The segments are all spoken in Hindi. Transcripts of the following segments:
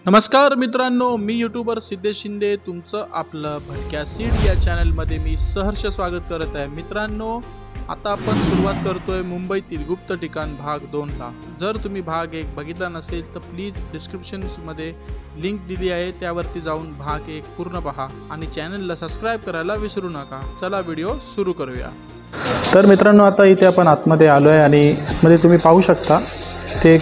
नमस्कार मित्रांनो, मी यूट्यूबर सिद्धेश शिंदे तुमचं आपलं भडक्या सीड या चॅनलमध्ये मी सहर्ष स्वागत करत आहे। मित्रांनो, आता आपण सुरुवात करतोय मुंबईतील गुप्त ठिकाण भाग 2ला। जर तुम्ही भाग 1 बघितला नसेल तर प्लीज डिस्क्रिप्शनमध्ये लिंक दिली आहे, त्यावरती जाऊन भाग 1 पूर्ण पहा आणि चॅनलला सबस्क्राइब करायला विसरू नका। चला व्हिडिओ सुरू करूया। तर मित्रांनो, आता इथे आपण आतमध्ये आलो आहे आणि मध्ये तुम्ही पाहू शकता ते एक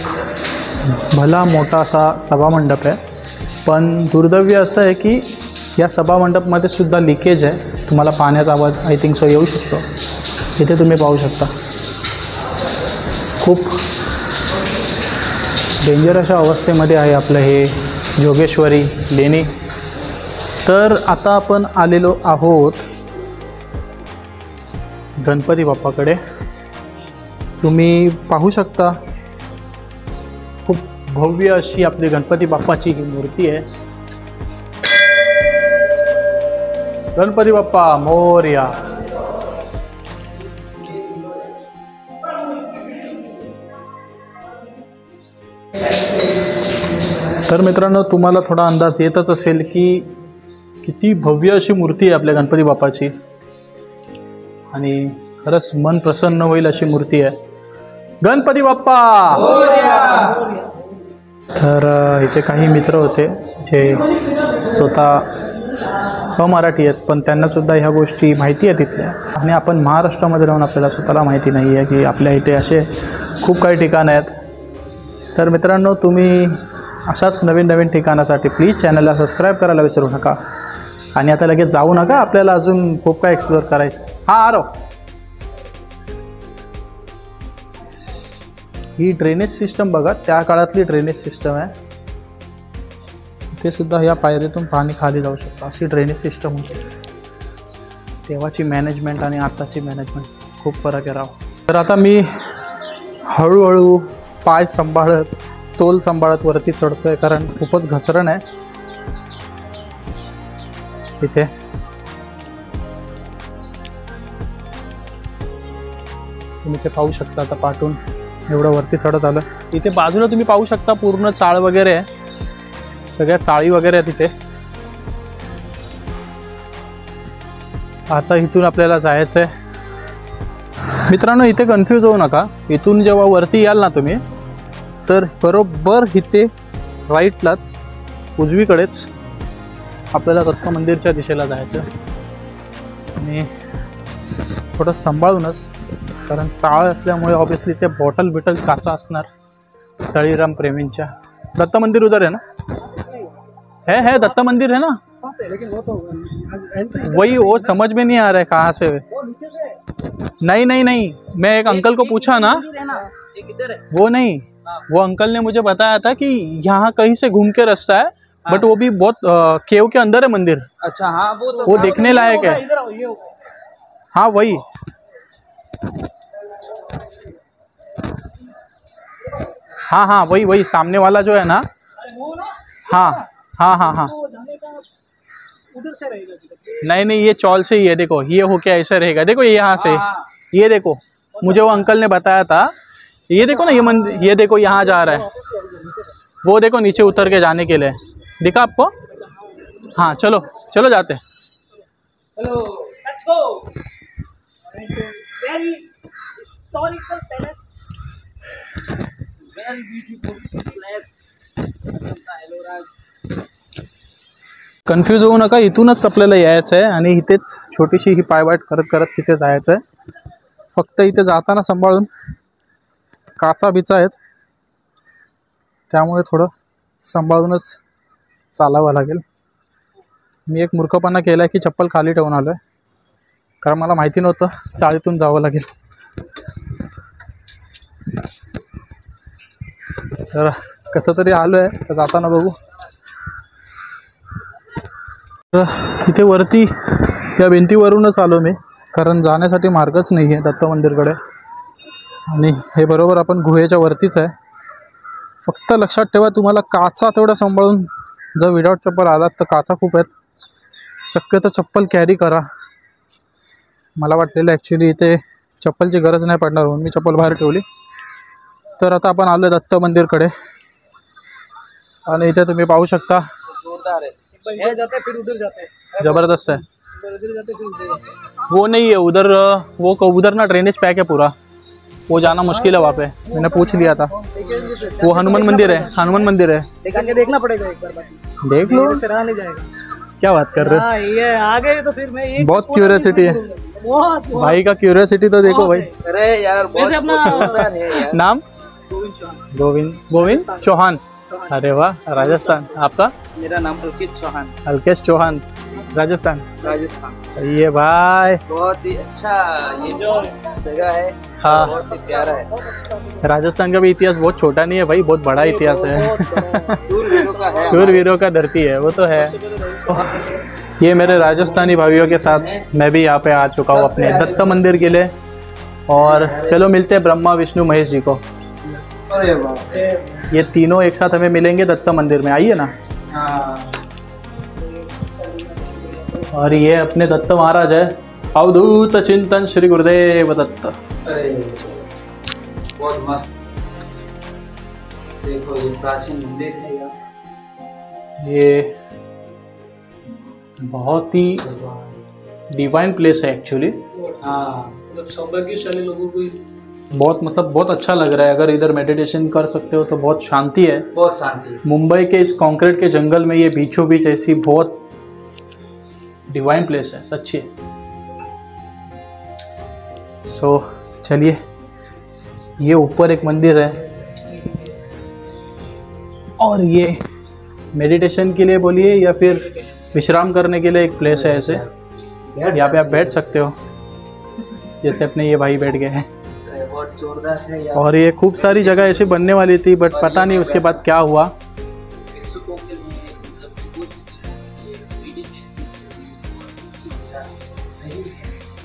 भला मोठा असा सभामंडप आहे। पण दुर्दैवी असं आहे की या सभामंडपमध्ये सुद्धा लिकेज आहे। तुम्हाला पाण्याचा आवाज आय थिंक सो येऊ शकतो। इथे तुम्ही पाहू शकता खूप डेंजर अशा अवस्थेमध्ये आहे आपलं हे जोगेश्वरी लेणी। तर आता आपण आलेलो आहोत गणपती बाप्पाकडे। तुम्ही पाहू शकता खूप भव्य अशी आपली गणपती बाप्पाची ही मूर्ती आहे। गणपती बाप्पा मोरया। तर मित्रांनो, तुम्हाला थोडा अंदाज येतच असेल की किती भव्य अशी मूर्ती आहे आपल्या गणपती बाप्पाची आणि खरंच मन प्रसन्न होईल अशी मूर्ती आहे। गणपती बाप्पा मोरया। तर इथे काही मित्र होते जे स्वतः अमराठी आहेत, पण त्यांना सुद्धा ह्या गोष्टी माहिती आहे तिथल्या। आणि आपण महाराष्ट्रामध्ये राहून आपल्याला स्वतःला माहिती नाही आहे की आपल्या इथे असे खूप काही ठिकाणं आहेत। तर मित्रांनो, तुम्ही अशाच नवीन नवीन ठिकाणासाठी प्लीज चॅनलला सबस्क्राईब करायला विसरू नका आणि आता लगेच जाऊ नका, आपल्याला अजून खूप काही एक्सप्लोअर करायचं। आरो ही ड्रेनेज सिस्टम बघा, त्या काळातली ड्रेनेज सिस्टम आहे। इथे सुद्धा या पायरीतून पाणी खाली जाऊ शकतं, अशी ड्रेनेज सिस्टम होती। तेव्हाची मॅनेजमेंट आणि आताची मॅनेजमेंट खूप फरक आहे राव। तर आता मी हळूहळू पाय सांभाळत तोल सांभाळत वरती चढतोय, कारण खूपच घसरण आहे इथे। तुम्ही ते पाहू शकता, आता पाठून एवढं वरती चढत आलं। इथे बाजूला तुम्ही पाहू शकता पूर्ण चाळ वगैरे आहे, सगळ्या चाळी वगैरे आहेत इथे। आता इथून आपल्याला जायचं आहे। मित्रांनो, इथे कन्फ्यूज होऊ नका। इथून जेव्हा वरती याल ना तुम्ही, तर बरोबर इथे राईटलाच उजवीकडेच आपल्याला दत्त मंदिरच्या दिशेला जायचं आणि थोडं सांभाळूनच, कारण चाळ असल्यामुळे ऑब्वियसली ते बॉटल बिटल काचा असणार तळीराम प्रेमींच्या। दत्त मंदिर उधर है ना? है दत्त मंदिर है ना? वही वो समझ में नहीं आ रहा है कहाँ से। नहीं, मैं एक अंकल को पूछा ना, वो नहीं, वो अंकल ने मुझे बताया था कि यहाँ कहीं से घूम के रास्ता है, बट वो भी बहुत केव के अंदर है मंदिर। अच्छा, हाँ वो देखने लायक है। हाँ वही। हाँ वही सामने वाला जो है ना। हाँ उधर से रहेगा। नहीं, ये चौल से ही है। देखो ये हो क्या ऐसा रहेगा, देखो ये यहाँ से, ये देखो मुझे वो अंकल ने बताया था। ये देखो ना, ये मंदिर, ये देखो यहाँ जा रहा है, वो देखो नीचे उतर के जाने के लिए दिखा आपको। हाँ चलो जाते। Hello, let's go. Very historical palace, very beautiful place. Hello Raj. Confuse होऊ नका, इथूनच आपल्याला यायचं आहे आणि इथेच छोटीशी ही पायवाट करत करत तिथे जायचं आहे। फक्त इथे जाताना सांभाळून, काचा बिचा आहेत त्यामुळे थोडं सांभाळूनच चालावं लागेल। मी एक मूर्खपणा केला की चप्पल खाली ठेवून आलो आहे, कारण मला माहिती नव्हतं चाळीतून जावं लागेल। तर कसं तरी आलो आहे, तर जाताना बघू। इथे वरती या भिंतीवरूनच आलो मी, कारण जाण्यासाठी मार्गच नाही आहे दत्त मंदिरकडे आणि हे बरोबर आपण गुहेच्या वरतीच आहे। फक्त लक्षात ठेवा, तुम्हाला काचा तेवढा सांभाळून, जर विदाउट चप्पल आलात तर काचा खूप आहेत, शक्यतो चप्पल कॅरी करा। मला वाटलेलं ॲक्च्युली इथे चप्पलची गरज नाही पडणार म्हणून मी चप्पल बाहेर ठेवली। तर आता आपण आलो दत्त मंदिरकडे आणि इथे तुम्ही पाहू शकता जोरदार है। इधर जाते हैं फिर उधर जाते हैं, जबरदस्त है। इधर जाते हैं फिर उधर जाते हैं। वो नहीं है उधर, वो उधर ना ड्रेनेज पैक है पूरा, वो जाना मुश्किल है वहाँ पे, मैंने पूछ लिया था। वो हनुमान मंदिर है, हनुमान मंदिर है, जाके देखना पड़ेगा एक बार, बाकी देख लो। से रहा नहीं जाएगा। क्या बात कर रहे हो, हाँ ये आ गए तो फिर मैं एक बहुत क्यूरियोसिटी है बहुत भाई का, क्यूरियोसिटी तो देखो भाई। अरे यार वैसे अपना नाम गोविंद चौहान। गोविंद चौहान। अरे वाह, राजस्थान। आपका? मेरा नाम अंकित चौहान, अल्केश चौहान, राजस्थान। राजस्थान। सही है भाई। बहुत ही अच्छा ये जो जगह है, हाँ, बहुत ही प्यारा है। राजस्थान का भी इतिहास बहुत छोटा नहीं है भाई, बहुत बड़ा इतिहास है। शूरवीरों का है, शूरवीरों का धरती है, वो तो है। ये मेरे राजस्थानी भाइयों के साथ मैं भी यहाँ पे आ चुका हूँ अपने दत्त मंदिर के लिए। और चलो मिलते हैं ब्रह्मा विष्णु महेश जी को। अरे वाह, ये तीनों एक साथ हमें मिलेंगे दत्त मंदिर में, आइए ना। और ये अपने दत्त महाराज है, अवधूत चिंतन श्री गुरुदेव दत्त। अरे बहुत मस्त। देखो ये प्राचीन मंदिर है यार, ये बहुत ही डिवाइन प्लेस है एक्चुअली। हाँ मतलब सौभाग्यशाली लोगों को बहुत अच्छा लग रहा है। अगर इधर मेडिटेशन कर सकते हो तो बहुत शांति है। बहुत शांति। मुंबई के इस कंक्रीट के जंगल में ये बीचों बीच ऐसी बहुत डिवाइन प्लेस है, सच्ची। सो चलिए, ये ऊपर एक मंदिर है और ये मेडिटेशन के लिए बोलिए या फिर विश्राम करने के लिए एक प्लेस है। ऐसे यहाँ पे आप बैठ सकते हो, जैसे अपने ये भाई बैठ गए हैं। बहुत जोरदार है यार। और ये खूब सारी जगह ऐसी बनने वाली थी, बट पता नहीं उसके बाद क्या हुआ।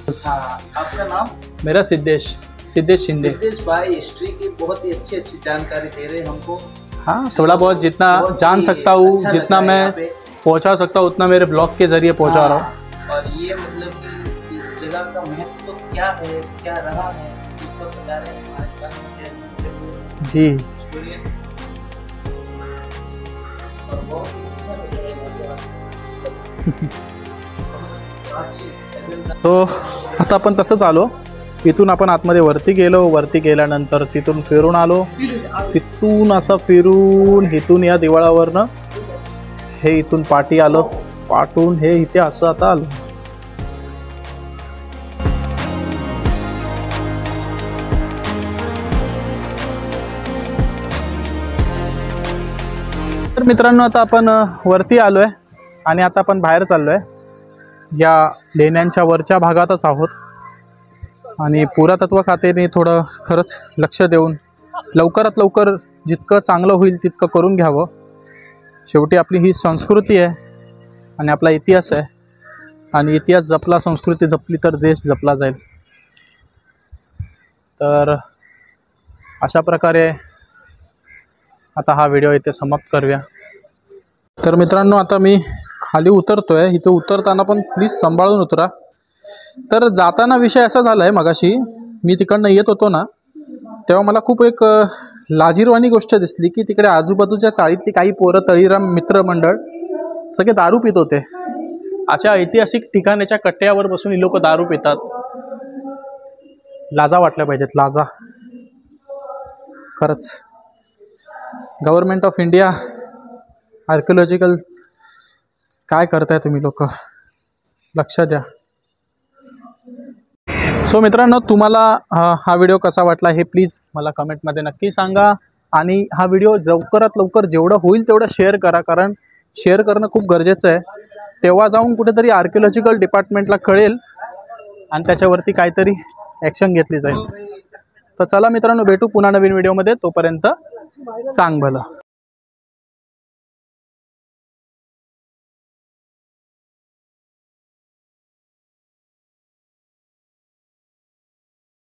आपका नाम? मेरा सिद्धेश शिंदे। सिद्धेश भाई हिस्ट्री की बहुत ही अच्छी जानकारी दे रहे हैं हमको। हाँ, थोड़ा बहुत जितना जान सकता हूँ, अच्छा जितना लग रहा है मैं यहाँ पे। पहुँचा सकता हूँ उतना मेरे ब्लॉग के जरिए पहुँचा रहा हूँ। और ये मतलब कि इस जगह का महत्व तो क्या है, क्या रहा है, ये सब बता रहे हैं हमारे साथ में। जी, और बहुत ही अच्छा लग रहा है। तो आता आपण तसंच आलो, इथून आपण आतमध्ये वरती गेलो, वरती गेल्यानंतर तिथून फिरून आलो, तिथून असं फिरून इथून या दिवाळावरनं हे इथून पाठी आलो, पाठून हे इथे असं आता आलो। तर मित्रांनो, आता आपण वरती आलोय आणि आता आपण बाहेर चाललोय। या लेण्यांच्या वरच्या भागातच आहोत आणि पुरातत्व खात्याने थोडं खरंच लक्ष देऊन लवकरात लवकर जितकं चांगलं होईल तितकं करून घ्यावं। शेवटी आपली ही संस्कृती आहे आणि आपला इतिहास आहे, आणि इतिहास जपला, संस्कृती जपली तर देश जपला जाईल। तर अशा प्रकारे आता हा व्हिडिओ इथे समाप्त करूया। तर मित्रांनो, आता मी खाली उतरतोय। इथे उतरताना पण प्लीज सांभाळून उतरा। तर जाताना विषय असा झाला आहे, मगाशी मी तिकडनं येत होतो ना, तेव्हा मला खूप एक लाजिरवाणी गोष्ट दिसली की तिकडे आजूबाजूच्या चाळीतली काही पोरं, तळीराम मित्रमंडळ सगळे दारू पित होते। अशा ऐतिहासिक ठिकाणाच्या कट्ट्यावर बसून ही लोक दारू पितात। लाजा वाटल्या पाहिजेत, लाजा। खरंच गव्हर्नमेंट ऑफ इंडिया, आर्किओलॉजिकल, काय करताय तुम्ही लोक, लक्ष द्या। सो मित्रांनो, तुम्हाला हा व्हिडिओ कसा वाटला हे प्लीज मला कमेंटमध्ये नक्की सांगा, आणि हा व्हिडिओ लवकरात लवकर जेवढं होईल तेवढं शेअर करा, कारण शेअर करणं खूप गरजेचं आहे। तेव्हा जाऊन कुठेतरी आर्किओलॉजिकल डिपार्टमेंटला कळेल आणि त्याच्यावरती काहीतरी ॲक्शन घेतली जाईल। तर चला मित्रांनो, भेटू पुन्हा नवीन व्हिडिओमध्ये, तोपर्यंत चांग भलं।